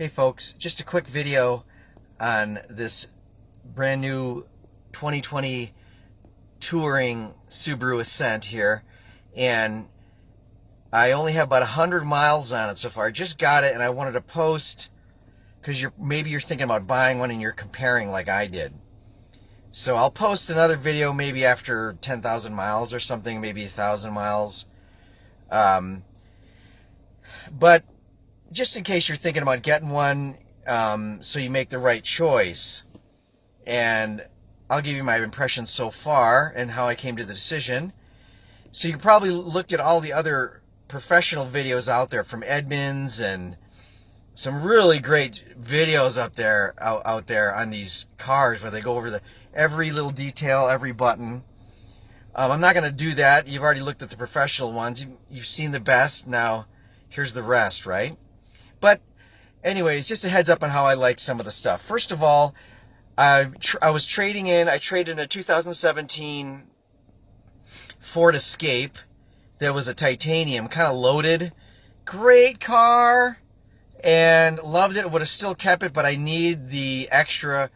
Hey folks, just a quick video on this brand new 2020 touring Subaru Ascent here, and I only have about 100 miles on it so far. I just got it and I wanted to post because maybe you're thinking about buying one and you're comparing like I did. So I'll post another video maybe after 10,000 miles or something, maybe 1,000 miles. But just in case you're thinking about getting one, so you make the right choice. And I'll give you my impressions so far and how I came to the decision. So you probably looked at all the other professional videos out there from Edmunds and some really great videos out there on these cars where they go over every little detail, every button. I'm not going to do that. You've already looked at the professional ones. You've seen the best. Now here's the rest, right? But anyways, just a heads up on how I like some of the stuff. First of all, I traded in a 2017 Ford Escape that was a titanium, kind of loaded. Great car, and loved it. Would have still kept it, but I need the extra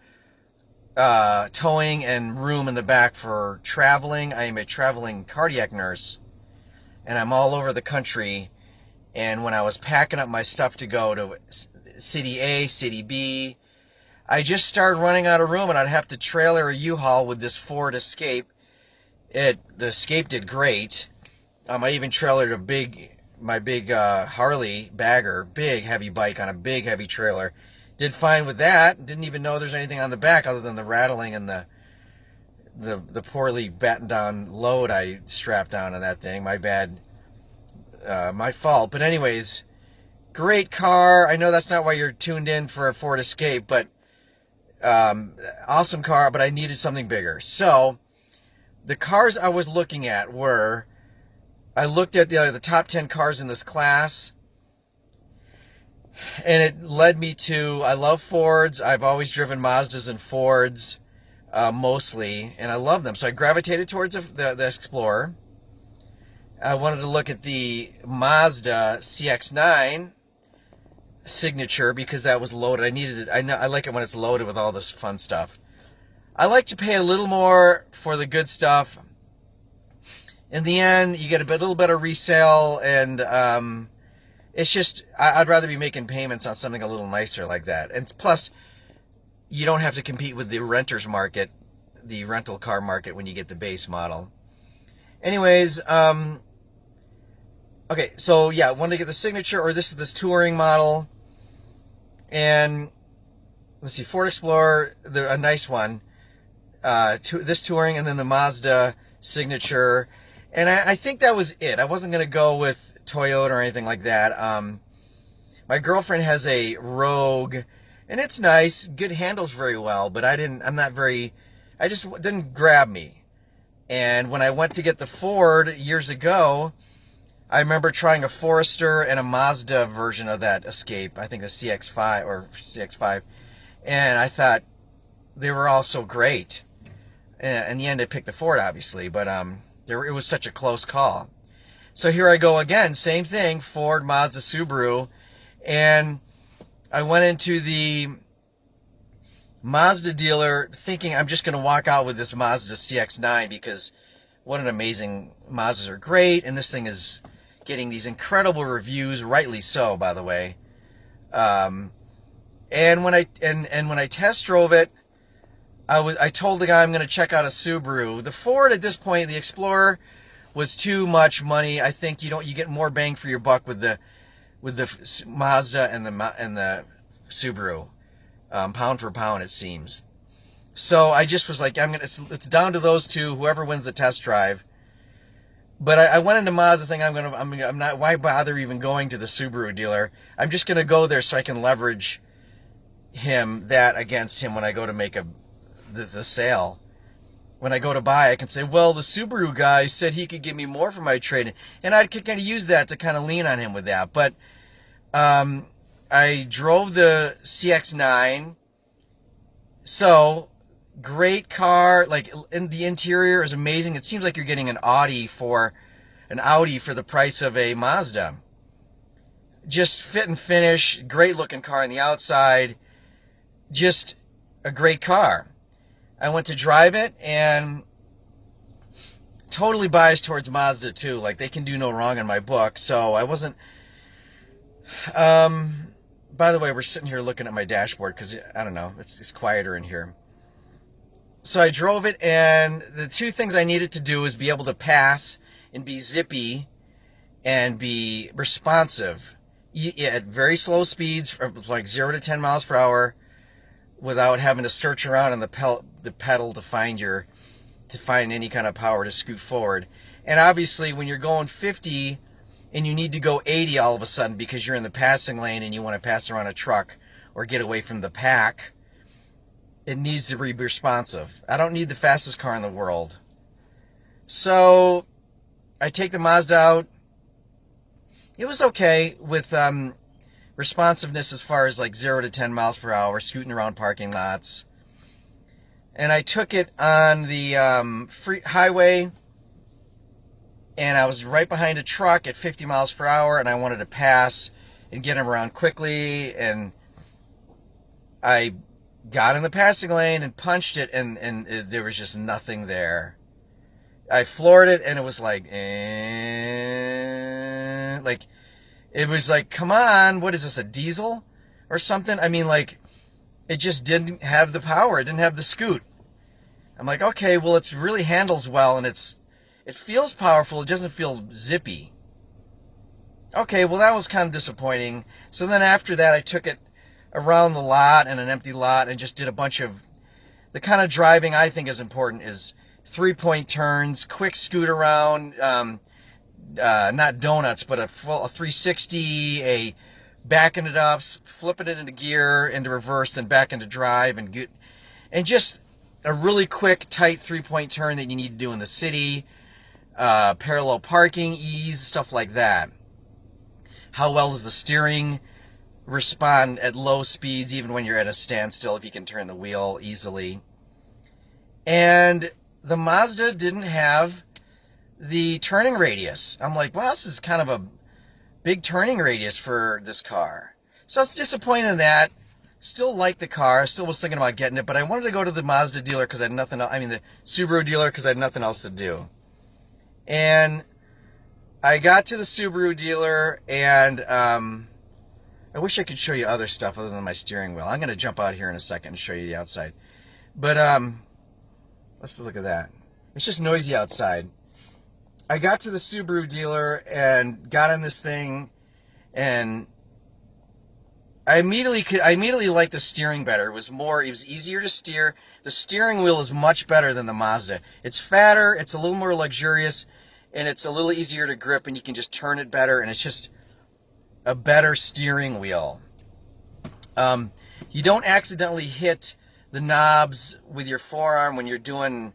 towing and room in the back for traveling. I am a traveling cardiac nurse, and I'm all over the country. And when I was packing up my stuff to go to City A, City B, I just started running out of room, and I'd have to trailer a U-Haul with this Ford Escape. The Escape did great. I even trailered my big Harley bagger, big heavy bike on a big heavy trailer. Did fine with that. Didn't even know there's anything on the back other than the rattling and the poorly battened down load I strapped down on that thing. My bad. My fault. But anyways, great car. I know that's not why you're tuned in for a Ford Escape, but awesome car, but I needed something bigger. So the cars I was looking at I looked at the top 10 cars in this class, and it led me to, I love Fords. I've always driven Mazdas and Fords mostly, and I love them. So I gravitated towards the Explorer. I wanted to look at the Mazda CX-9 Signature because that was loaded. I needed it. I like it when it's loaded with all this fun stuff. I like to pay a little more for the good stuff. In the end, you get a little bit of resale, and it's just, I'd rather be making payments on something a little nicer like that. And plus, you don't have to compete with the renter's market, the rental car market, when you get the base model. Anyways, okay, so yeah, I wanted to get the Signature, or this touring model. And let's see, Ford Explorer, a nice one. This touring, and then the Mazda Signature. And I think that was it. I wasn't going to go with Toyota or anything like that. My girlfriend has a Rogue, and it's nice. Good, handles very well, but I just didn't grab me. And when I went to get the Ford years ago, I remember trying a Forester and a Mazda version of that Escape. I think the CX-5 or CX-5. And I thought they were all so great. And in the end, I picked the Ford, obviously. But it was such a close call. So here I go again. Same thing. Ford, Mazda, Subaru. And I went into the Mazda dealer thinking I'm just going to walk out with this Mazda CX-9 because what an amazing, Mazdas are great, and this thing is getting these incredible reviews, rightly so, by the way. And when I test drove it, I told the guy I'm going to check out a Subaru. The Ford at this point, the Explorer, was too much money. I think you get more bang for your buck with the Mazda and the Subaru. Pound for pound, it seems. So I just was like, it's down to those two, whoever wins the test drive. But I went into Mazda thinking I'm not, why bother even going to the Subaru dealer? I'm just going to go there so I can leverage that against him when I go to make the sale. When I go to buy, I can say, well, the Subaru guy said he could give me more for my trade, and I could kind of use that to kind of lean on him with that. But I drove the CX-9, so great car. Like, in the interior is amazing. It seems like you're getting an Audi for the price of a Mazda. just fit and finish, great looking car on the outside, just a great car. I went to drive it and totally biased towards Mazda too. Like, they can do no wrong in my book. So I wasn't, by the way, we're sitting here looking at my dashboard because, I don't know, it's quieter in here. So I drove it, and the two things I needed to do was be able to pass and be zippy and be responsive at very slow speeds, from like 0 to 10 miles per hour, without having to search around on the pedal to find any kind of power to scoot forward. And obviously, when you're going 50 and you need to go 80 all of a sudden because you're in the passing lane and you want to pass around a truck or get away from the pack, it needs to be responsive. I don't need the fastest car in the world. So I take the Mazda out. It was okay with responsiveness as far as like 0 to 10 miles per hour, scooting around parking lots. And I took it on the free highway, and I was right behind a truck at 50 miles per hour, and I wanted to pass and get him around quickly, and I got in the passing lane and punched it, and there was just nothing there. I floored it, and it was like, it was like, come on, what is this, a diesel or something? I mean, like, it just didn't have the power. It didn't have the scoot. I'm like, okay, well, it really handles well, and it feels powerful. It doesn't feel zippy. Okay, well, that was kind of disappointing. So then after that, I took it around the lot and an empty lot and just did a bunch of the kind of driving I think is important is 3-point turns, quick scoot around, not donuts, but a 360, backing it up, flipping it into gear, into reverse, and back into drive, and just a really quick, tight 3-point turn that you need to do in the city, parallel parking, ease, stuff like that. How well does the steering respond at low speeds, even when you're at a standstill, if you can turn the wheel easily? And the Mazda didn't have the turning radius. I'm like, well, this is kind of a big turning radius for this car. So I was disappointed in that. Still liked the car. Still was thinking about getting it, but I wanted to go to the Mazda dealer because I had nothing else. I mean, the Subaru dealer, because I had nothing else to do. And I got to the Subaru dealer, and I wish I could show you other stuff other than my steering wheel. I'm going to jump out here in a second and show you the outside. But let's look at that. It's just noisy outside. I got to the Subaru dealer and got in this thing, and I immediately liked the steering better. It was easier to steer. The steering wheel is much better than the Mazda. It's fatter, it's a little more luxurious, and it's a little easier to grip, and you can just turn it better, and it's just a better steering wheel. You don't accidentally hit the knobs with your forearm when you're doing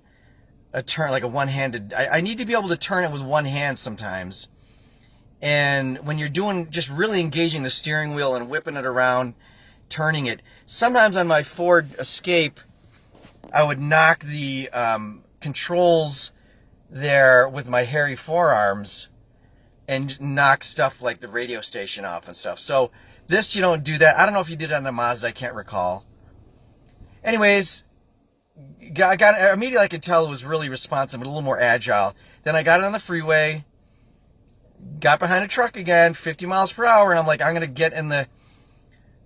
a turn, like a one-handed. I need to be able to turn it with one hand sometimes. And when you're doing, just really engaging the steering wheel and whipping it around, turning it, sometimes on my Ford Escape, I would knock the controls there with my hairy forearms and knock stuff like the radio station off and stuff. So this, you don't do that. I don't know if you did it on the Mazda. I can't recall. Anyways, immediately I could tell it was really responsive, but a little more agile. Then I got it on the freeway, got behind a truck again, 50 miles per hour, and I'm like, I'm going to get in the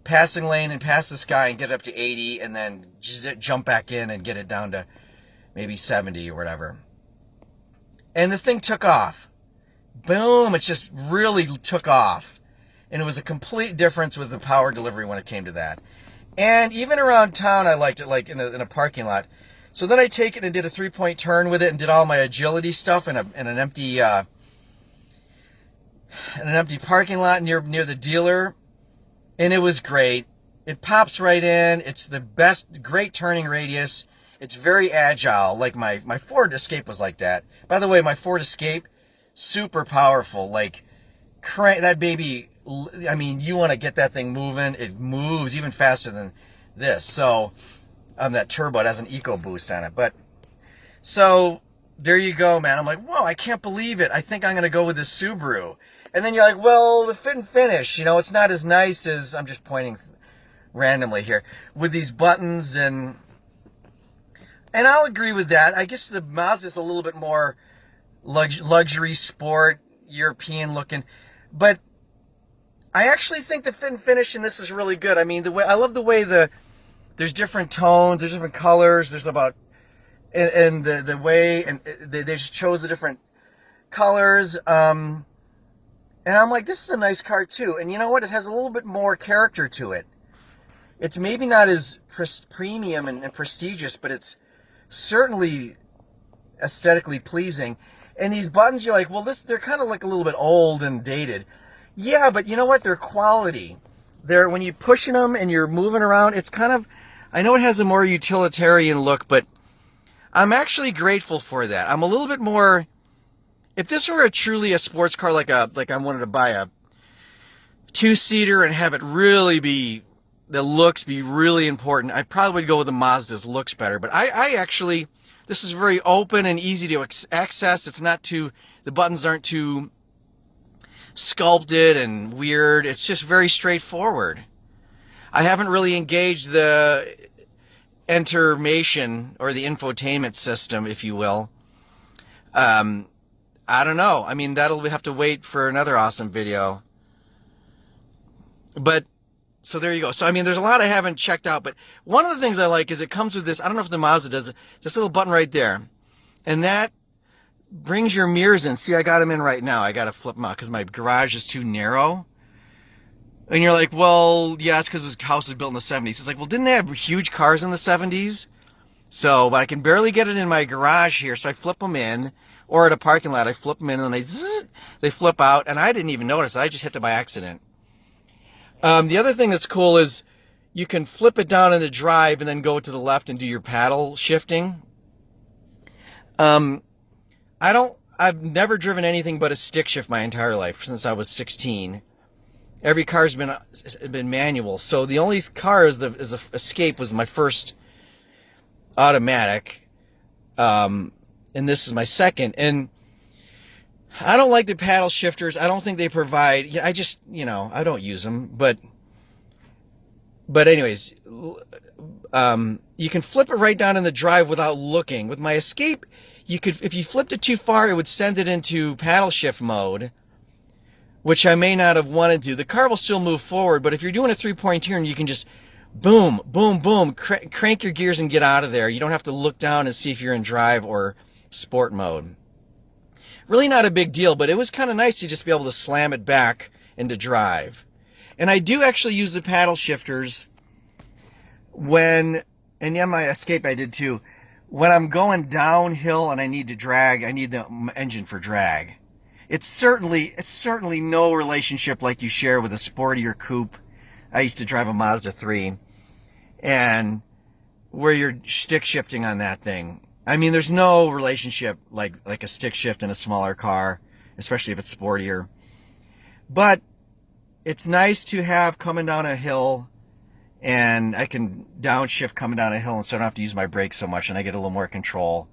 passing lane and pass this guy and get it up to 80, and then just jump back in and get it down to maybe 70 or whatever. And the thing took off. Boom, it just really took off. And it was a complete difference with the power delivery when it came to that. And even around town, I liked it, like in a parking lot. So then I take it and did a 3-point turn with it and did all my agility stuff in an empty parking lot near the dealer. And it was great. It pops right in. It's the best, great turning radius. It's very agile. Like my Ford Escape was like that. By the way, my Ford Escape, super powerful. Like, crank that baby. I mean, you want to get that thing moving. It moves even faster than this. So, that turbo, it has an EcoBoost on it. But, so, there you go, man. I'm like, whoa, I can't believe it. I think I'm going to go with this Subaru. And then you're like, well, the fit and finish, you know, it's not as nice as, I'm just pointing randomly here, with these buttons, and I'll agree with that. I guess the Mazda's a little bit more luxury sport, European looking, but I actually think the fit and finish in this is really good. I mean, I love the way there's different tones, there's different colors, there's about, and the way, and they just chose the different colors, and I'm like, this is a nice car too. And you know what? It has a little bit more character to it. It's maybe not as premium and prestigious, but it's certainly aesthetically pleasing. And these buttons, you're like, well, they're kind of like a little bit old and dated. Yeah, but you know what? They're quality. When you're pushing them and you're moving around, it's kind of, I know it has a more utilitarian look, but I'm actually grateful for that. I'm a little bit more, if this were truly a sports car, like I wanted to buy a 2-seater and have it really be, the looks be really important, I probably would go with the Mazda's looks better. But I actually, this is very open and easy to access. It's not too, the buttons aren't too sculpted and weird. It's just very straightforward. I haven't really engaged the entermation or the infotainment system, if you will. I don't know. I mean, we have to wait for another awesome video. But, so there you go. So, I mean, there's a lot I haven't checked out, but one of the things I like is it comes with this, I don't know if the Mazda does it, this little button right there. And that brings your mirrors in. See, I got them in right now. I got to flip them out because my garage is too narrow. And you're like, well, yeah, it's because the house was built in the 70s. It's like, well, didn't they have huge cars in the 70s? So, but I can barely get it in my garage here, so I flip them in. Or at a parking lot, I flip them in and they flip out. And I didn't even notice it. I just hit them by accident. The other thing that's cool is you can flip it down in the drive and then go to the left and do your paddle shifting. I've never driven anything but a stick shift my entire life since I was 16. Every car's been manual. So the only car is the Escape was my first automatic. And this is my second. And I don't like the paddle shifters. I don't think they provide, I just, I don't use them, but anyways, you can flip it right down in the drive without looking. With my Escape, if you flipped it too far, it would send it into paddle shift mode, which I may not have wanted to. The car will still move forward, but if you're doing a 3-point turn, you can just boom, boom, boom, crank your gears and get out of there. You don't have to look down and see if you're in drive or sport mode. Really not a big deal, but it was kind of nice to just be able to slam it back into drive. And I do actually use the paddle shifters and yeah, my Escape I did too, when I'm going downhill and I need to drag, I need the engine for drag. It's certainly no relationship like you share with a sportier coupe. I used to drive a Mazda 3, and where you're stick shifting on that thing. I mean, there's no relationship like a stick shift in a smaller car, especially if it's sportier. But it's nice to have coming down a hill, and I can downshift coming down a hill, and so I don't have to use my brakes so much, and I get a little more control.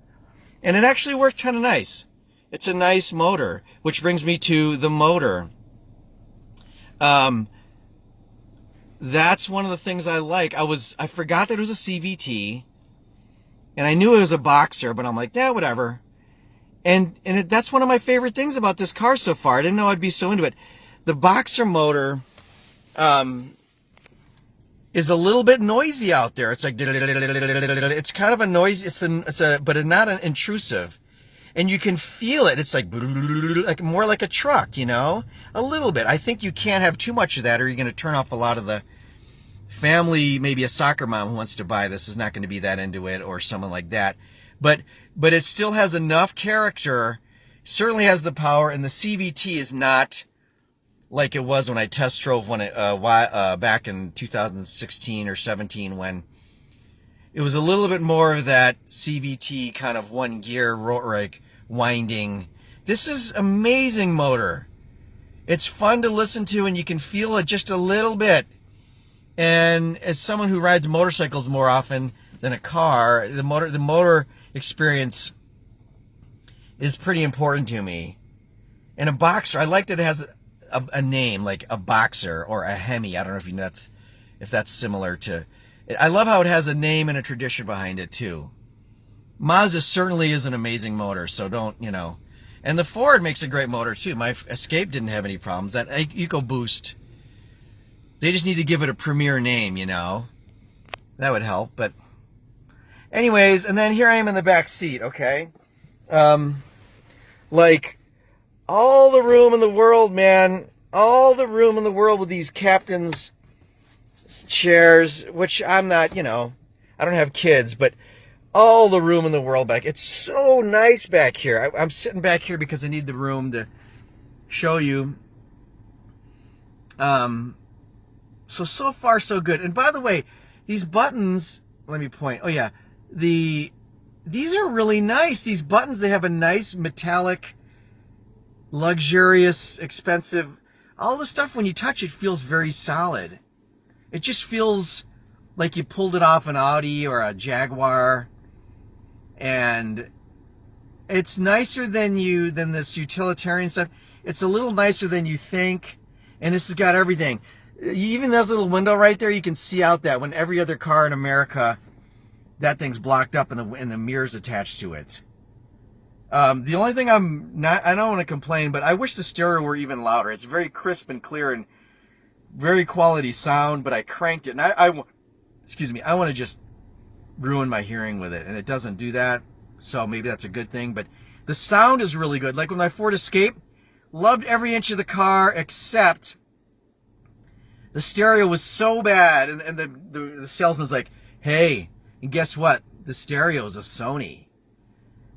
And it actually worked kind of nice. It's a nice motor, which brings me to the motor. That's one of the things I like. I forgot that it was a CVT, and I knew it was a boxer, but I'm like, yeah, whatever. And that's one of my favorite things about this car so far. I didn't know I'd be so into it. The boxer motor is a little bit noisy out there. It's like, it's kind of a noise. But not an intrusive. And you can feel it. It's like more like a truck, a little bit. I think you can't have too much of that, or you're going to turn off a lot of the family. Maybe a soccer mom who wants to buy this is not going to be that into it, or someone like that. But it still has enough character, certainly has the power, and the CVT is not like it was when I test drove back in 2016 or 17, when it was a little bit more of that CVT kind of one gear winding. This is amazing motor. It's fun to listen to, and you can feel it just a little bit. And as someone who rides motorcycles more often than a car, the motor experience is pretty important to me. And a boxer, I like that it has a name like a Boxer or a Hemi. I don't know if that's similar to. I love how it has a name and a tradition behind it too. Mazda certainly is an amazing motor, so don't, and the Ford makes a great motor too. My Escape didn't have any problems. That EcoBoost, they just need to give it a premier name, that would help. But anyways, and then here I am in the back seat, okay? Like, all the room in the world, man. All the room in the world with these captain's chairs, which I'm not, I don't have kids, but all the room in the world back. It's so nice back here. I'm sitting back here because I need the room to show you. So far, so good. And by the way, these buttons, let me point. Oh, yeah. These are really nice. These buttons, they have a nice metallic, luxurious, expensive. All the stuff, when you touch it, feels very solid. It just feels like you pulled it off an Audi or a Jaguar. And it's nicer than this utilitarian stuff. It's a little nicer than you think. And this has got everything. Even this little window right there, you can see out that when every other car in America, that thing's blocked up and the mirror's attached to it. The only thing I don't want to complain, but I wish the stereo were even louder. It's very crisp and clear and very quality sound, but I cranked it. And I want to just ruin my hearing with it, and it doesn't do that, so maybe that's a good thing. But the sound is really good. Like with my Ford Escape, loved every inch of the car except the stereo was so bad, and the salesman's like, hey, and guess what? The stereo is a Sony.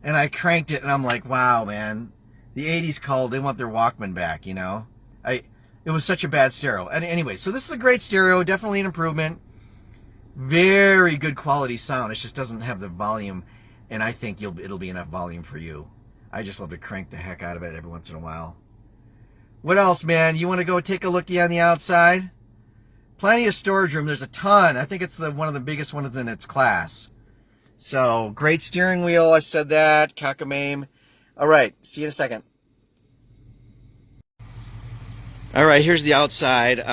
And I cranked it, and I'm like, wow, man. The 80s called. They want their Walkman back, It was such a bad stereo. And anyway, so this is a great stereo. Definitely an improvement. Very good quality sound. It just doesn't have the volume, and I think it'll be enough volume for you. I just love to crank the heck out of it every once in a while. What else, man? You want to go take a lookie on the outside? Plenty of storage room. There's a ton. I think it's one of the biggest ones in its class. So, great steering wheel. I said that. Cockamame. All right. See you in a second. All right. Here's the outside.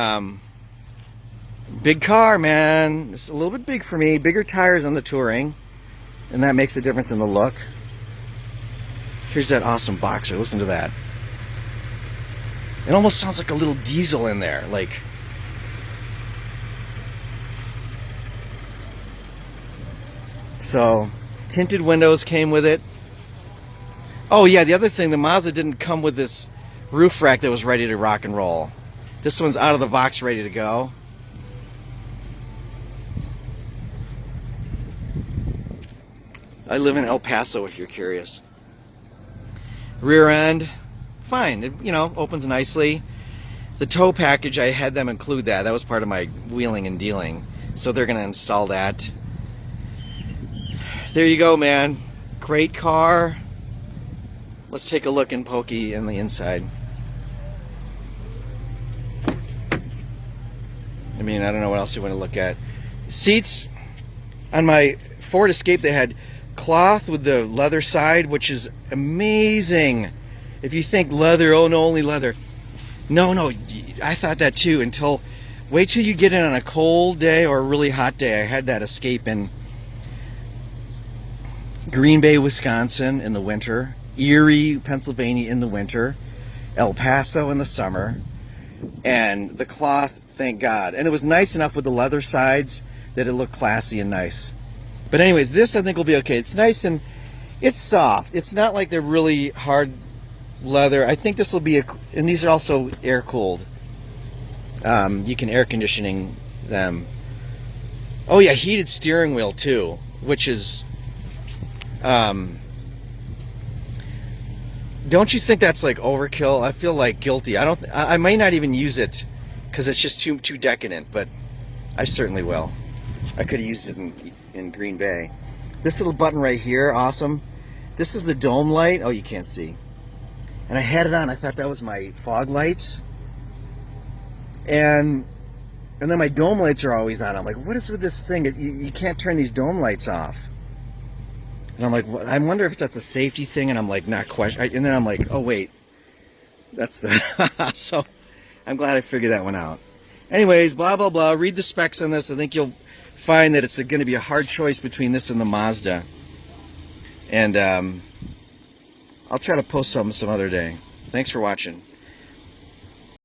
Big car, man. It's a little bit big for me. Bigger tires on the Touring. And that makes a difference in the look. Here's that awesome Boxer. Listen to that. It almost sounds like a little diesel in there. Like... So, tinted windows came with it. Oh yeah, the other thing, the Mazda didn't come with this roof rack that was ready to rock and roll. This one's out of the box, ready to go. I live in El Paso, if you're curious. Rear end, fine. It, opens nicely. The tow package, I had them include that. That was part of my wheeling and dealing. So they're going to install that. There you go, man. Great car. Let's take a look in pokey in the inside. I mean, I don't know what else you want to look at. Seats on my Ford Escape, they had cloth with the leather side, which is amazing. If you think leather, oh no, only leather. No, I thought that too until, wait till you get in on a cold day or a really hot day. I had that Escape in Green Bay, Wisconsin in the winter, Erie, Pennsylvania in the winter, El Paso in the summer, and the cloth, thank God. And it was nice enough with the leather sides that it looked classy and nice. But anyways, this I think will be okay. It's nice and it's soft. It's not like they're really hard leather. I think this will be and these are also air cooled. You can air conditioning them. Oh yeah, heated steering wheel too, which is don't you think that's like overkill? I feel like guilty. I might not even use it because it's just too decadent, but I certainly will. I could have used it in Green Bay. This little button right here, awesome. This is the dome light. Oh, you can't see. And I had it on. I thought that was my fog lights. And then my dome lights are always on. I'm like, what is with this thing? You can't turn these dome lights off. And I'm like, well, I wonder if that's a safety thing. And I'm like, not question. And then I'm like, oh wait, that's the. So I'm glad I figured that one out. Anyways, blah, blah, blah. Read the specs on this. I think you'll find that it's going to be a hard choice between this and the Mazda. And I'll try to post some other day. Thanks for watching.